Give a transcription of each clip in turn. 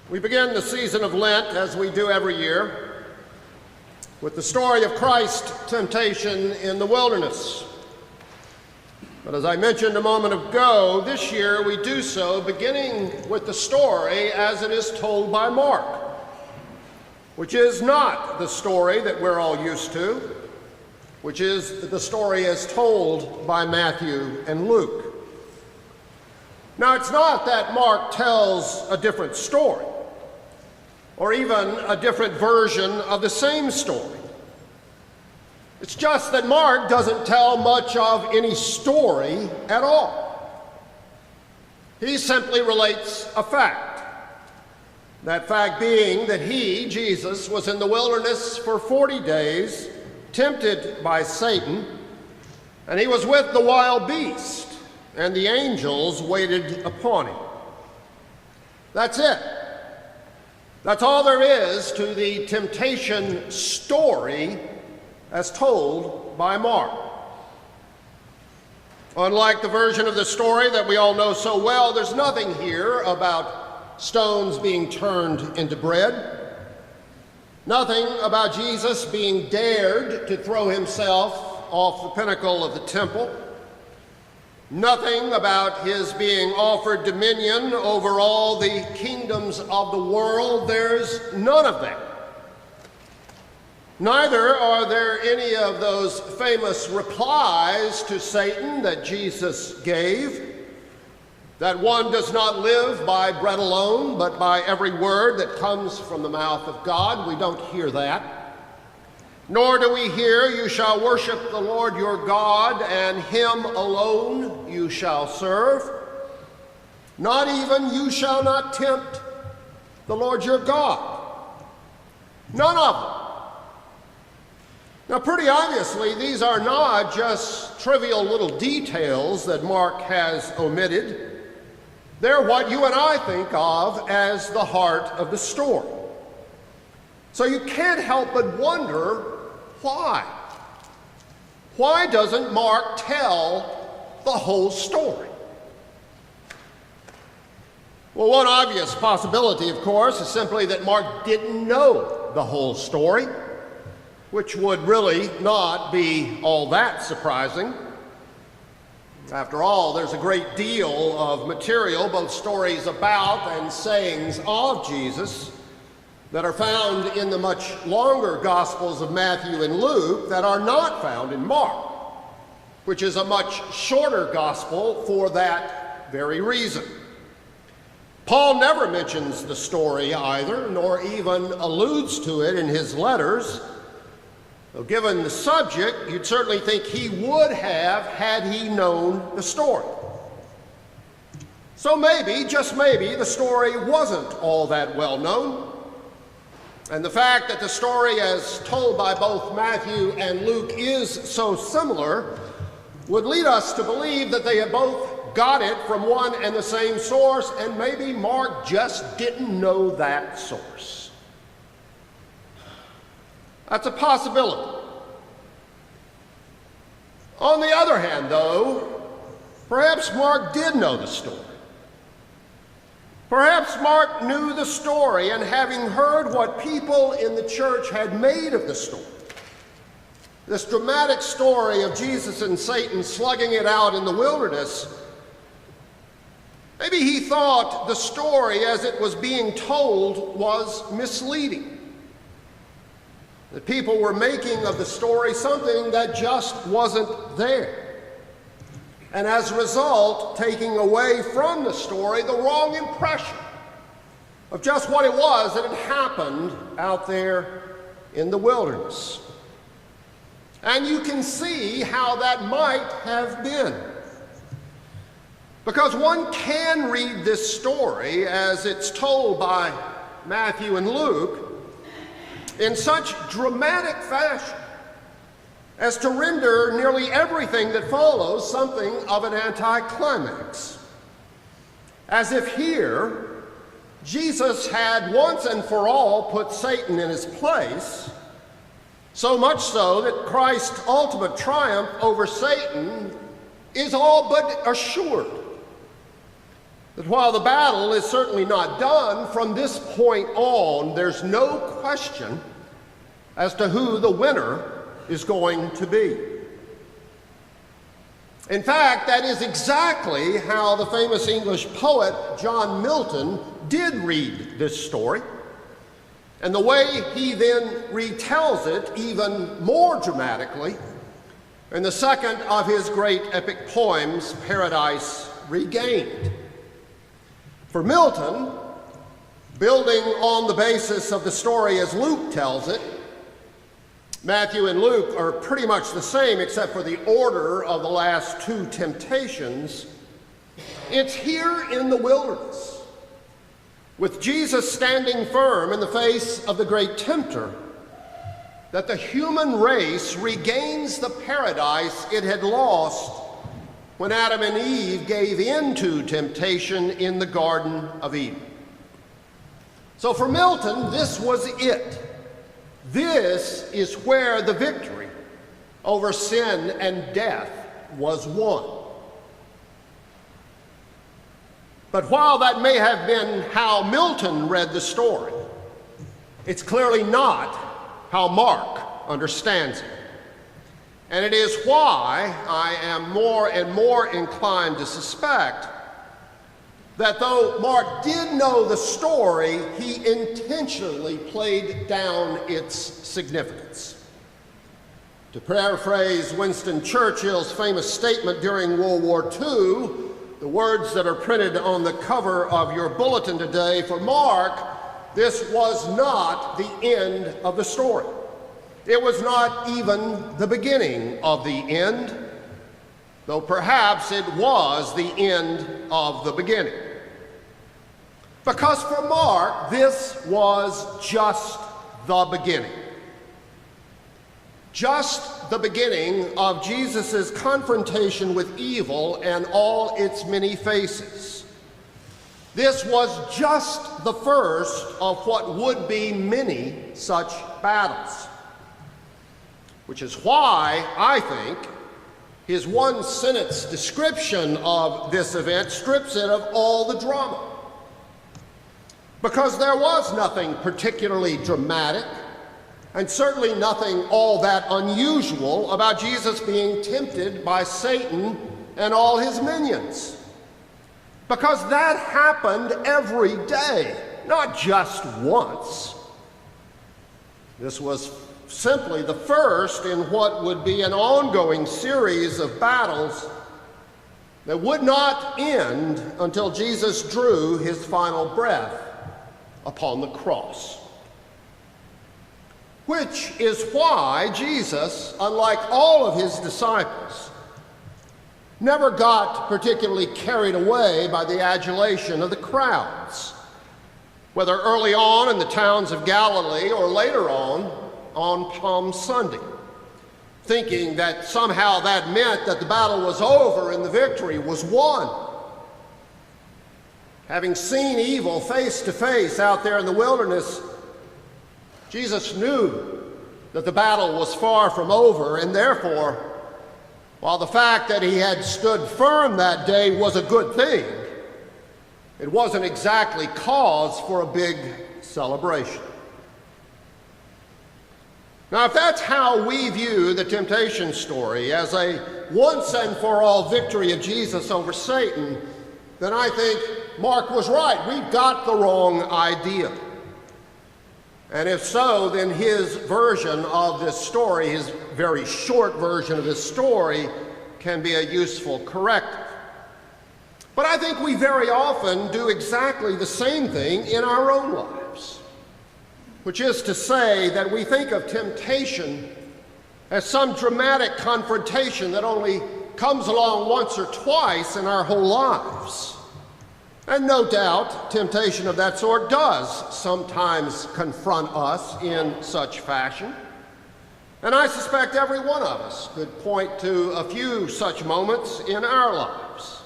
We begin the season of Lent, as we do every year, with the story of Christ's temptation in the wilderness. But as I mentioned a moment ago, this year we do so beginning with the story as it is told by Mark, which is not the story that we're all used to, which is the story as told by Matthew and Luke. Now, it's not that Mark tells a different story, or even a different version of the same story. It's just that Mark doesn't tell much of any story at all. He simply relates a fact. That fact being that he, Jesus, was in the wilderness for 40 days, tempted by Satan, and he was with the wild beast, and the angels waited upon him. That's it. That's all there is to the temptation story as told by Mark. Unlike the version of the story that we all know so well, there's nothing here about stones being turned into bread, nothing about Jesus being dared to throw himself off the pinnacle of the temple, nothing about his being offered dominion over all the kingdoms of the world. There's none of that. Neither are there any of those famous replies to Satan that Jesus gave, that one does not live by bread alone, but by every word that comes from the mouth of God. We don't hear that. Nor do we hear, you shall worship the Lord your God, and him alone you shall serve. Not even, you shall not tempt the Lord your God. None of them. Now, pretty obviously, these are not just trivial little details that Mark has omitted. They're what you and I think of as the heart of the story. So you can't help but wonder why. Why doesn't Mark tell the whole story? Well, one obvious possibility, of course, is simply that Mark didn't know the whole story, which would really not be all that surprising. After all, there's a great deal of material, both stories about and sayings of Jesus, that are found in the much longer Gospels of Matthew and Luke that are not found in Mark, which is a much shorter gospel for that very reason. Paul never mentions the story either, nor even alludes to it in his letters. Though given the subject, you'd certainly think he would have had he known the story. So maybe, just maybe, the story wasn't all that well known. And the fact that the story as told by both Matthew and Luke is so similar would lead us to believe that they had both got it from one and the same source, and maybe Mark just didn't know that source. That's a possibility. On the other hand, though, perhaps Mark did know the story. Perhaps Mark knew the story, and having heard what people in the church had made of the story, this dramatic story of Jesus and Satan slugging it out in the wilderness, maybe he thought the story as it was being told was misleading. That people were making of the story something that just wasn't there. And as a result, taking away from the story the wrong impression of just what it was that had happened out there in the wilderness. And you can see how that might have been. Because one can read this story as it's told by Matthew and Luke in such dramatic fashion as to render nearly everything that follows something of an anticlimax. As if here, Jesus had once and for all put Satan in his place, so much so that Christ's ultimate triumph over Satan is all but assured. that while the battle is certainly not done, from this point on, there's no question as to who the winner is going to be. In fact, that is exactly how the famous English poet John Milton did read this story. And the way he then retells it even more dramatically in the second of his great epic poems, Paradise Regained. For Milton, building on the basis of the story as Luke tells it, Matthew and Luke are pretty much the same except for the order of the last two temptations. It's here in the wilderness, with Jesus standing firm in the face of the great tempter, that the human race regains the paradise it had lost when Adam and Eve gave in to temptation in the Garden of Eden. So for Milton, this was it. This is where the victory over sin and death was won. But while that may have been how Milton read the story, it's clearly not how Mark understands it. And it is why I am more and more inclined to suspect that though Mark did know the story, he intentionally played down its significance. To paraphrase Winston Churchill's famous statement during World War II, the words that are printed on the cover of your bulletin today, for Mark, this was not the end of the story. It was not even the beginning of the end, though perhaps it was the end of the beginning. Because for Mark, this was just the beginning. Just the beginning of Jesus' confrontation with evil and all its many faces. This was just the first of what would be many such battles. Which is why I think his one-sentence description of this event strips it of all the drama. Because there was nothing particularly dramatic, and certainly nothing all that unusual about Jesus being tempted by Satan and all his minions. Because that happened every day, not just once. This was simply the first in what would be an ongoing series of battles that would not end until Jesus drew his final breath upon the cross. Which is why Jesus, unlike all of his disciples, never got particularly carried away by the adulation of the crowds, whether early on in the towns of Galilee or later on Palm Sunday, thinking that somehow that meant that the battle was over and the victory was won. Having seen evil face to face out there in the wilderness, Jesus knew that the battle was far from over, and therefore, while the fact that he had stood firm that day was a good thing, it wasn't exactly cause for a big celebration. Now, if that's how we view the temptation story, as a once-and-for-all victory of Jesus over Satan, then I think Mark was right. We've got the wrong idea. And if so, then his version of this story, his very short version of this story, can be a useful corrective. But I think we very often do exactly the same thing in our own lives, which is to say that we think of temptation as some dramatic confrontation that only comes along once or twice in our whole lives. And no doubt, temptation of that sort does sometimes confront us in such fashion. And I suspect every one of us could point to a few such moments in our lives.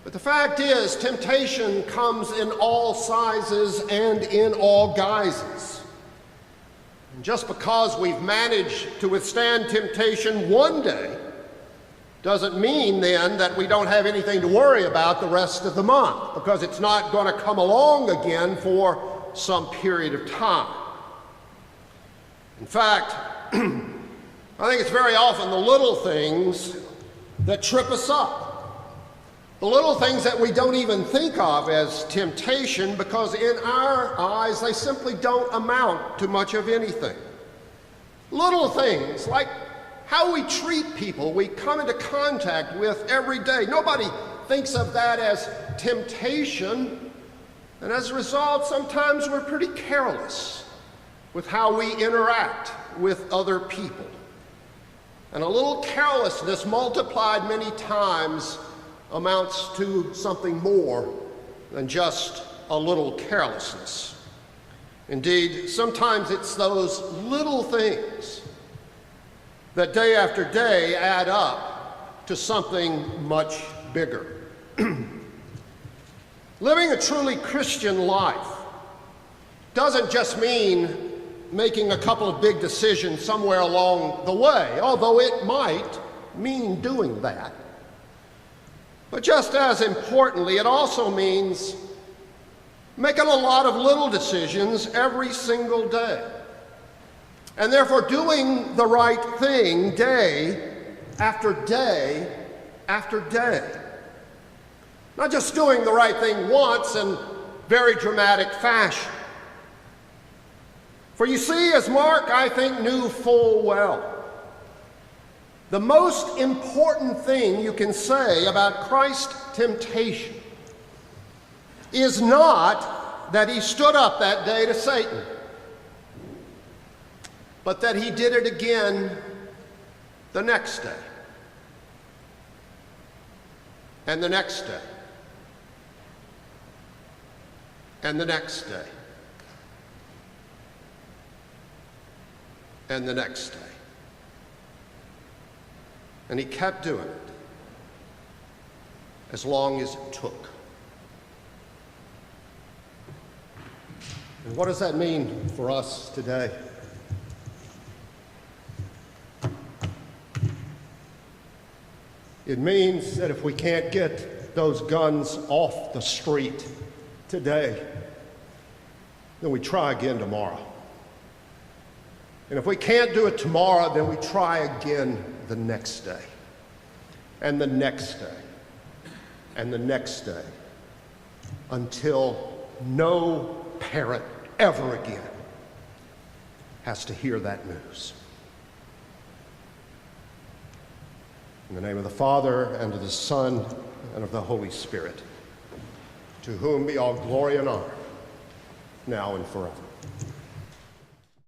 But the fact is, temptation comes in all sizes and in all guises. And just because we've managed to withstand temptation one day doesn't mean then that we don't have anything to worry about the rest of the month, because it's not going to come along again for some period of time. In fact, I think it's very often the little things that trip us up. The little things that we don't even think of as temptation, because in our eyes they simply don't amount to much of anything. Little things like how we treat people we come into contact with every day. Nobody thinks of that as temptation, and as a result, sometimes we're pretty careless with how we interact with other people. And a little carelessness multiplied many times amounts to something more than just a little carelessness. Indeed, sometimes it's those little things that day after day add up to something much bigger. Living a truly Christian life doesn't just mean making a couple of big decisions somewhere along the way, although it might mean doing that. But just as importantly, it also means making a lot of little decisions every single day, and therefore doing the right thing day after day after day. Not just doing the right thing once in very dramatic fashion. For you see, as Mark, I think, knew full well, the most important thing you can say about Christ's temptation is not that he stood up that day to Satan, but that he did it again the next day, and the next day, and the next day, and the next day. And he kept doing it as long as it took. And what does that mean for us today? It means that if we can't get those guns off the street today, then we try again tomorrow. And if we can't do it tomorrow, then we try again the next day, and the next day, and the next day, until no parent ever again has to hear that news. In the name of the Father, and of the Son, and of the Holy Spirit, to whom be all glory and honor, now and forever.